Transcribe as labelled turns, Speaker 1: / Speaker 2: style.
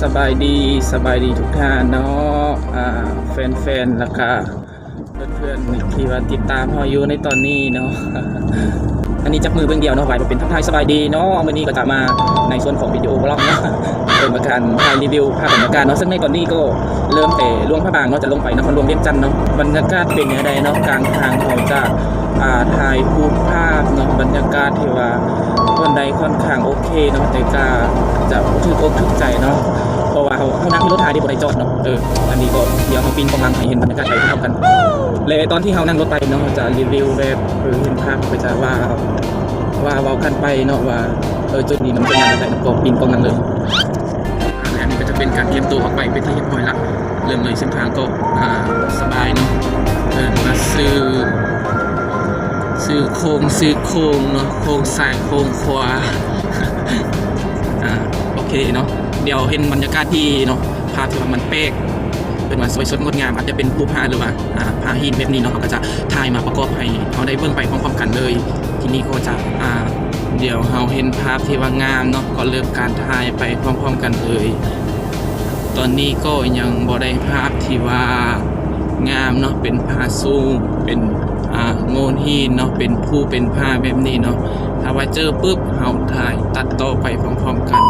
Speaker 1: สบายดีทุกท่านเนาะแฟนๆแล้วก็เพื่อนๆที่ว่าติดตามเราอยู่ในตอนนี้เนาะ อันนี้จับมือเบื้องเดียวเนาะไว้เป็นทักทายสบายดีเนาะวันนี้ก็จะมาในส่วนของวิดีโอบล็อกเนาะ เป็นการถ่ายรีวิวภาพบรรยากาศเนาะซึ่งในตอนนี้ก็เริ่มแต่ล่วงพระบางเนาะจะลงไปนครหลวงเวียงจันทน์เนาะบรรยากาศเป็นยังไงเนาะกลางทางเขาจะถ่ายรูปภาพเนาะบรรยากาศที่ว่าคนใดค่อนข้างโอเคเนาะแต่ก็จะถูกอกถูกใจเนาะเพราะว่าเขานั่งที่รถถ่ายที่บริจอดเนาะอันนี้ก็เดี๋ยวเขาปีนกำลังให้เห็นบรรยากาศไปพร้อมกันเลยตอนที่เขานั่งรถไปเนาะจะรีวิวแบบเห็นภาพไปจะว่ากันไปเนาะว่าจุดนี้มันเป็นยังไงก็ปีนกำลังเลยอันนี้ก็จะเป็นการเตรียมตัวออกไปเป็นที่เรียบร้อยละเริ่มเลยเส้นทางก็สบายเนาะมาซื้อโค้งเนาะโค้งซ้ายโค้งขวา โอเคเนาะเดี๋ยวเห็นบรรยากาศที่เนาะภาพที่ว่ามันเป๊กเป็นว่าสวยสดงดงามอาจจะเป็นภูผาหรือว่าผาหินแบบนี้เนาะเขาก็จะถ่ายมาประกอบให้เขาได้เบิ่งไปพร้อมๆกันเลยทีนี้ก็จะเดี๋ยวเราเห็นภาพที่ว่างามเนาะก็เริ่มการถ่ายไปพร้อมๆกันเลยตอนนี้ก็ยังบ่ได้ภาพที่ว่างามเนาะเป็นผาสูงเป็นโงนหินเนาะเป็นภูเป็นผาแบบนี้เนาะถ้าว่าเจอปุ๊บเราถ่ายตัดต่อไปพร้อมๆกัน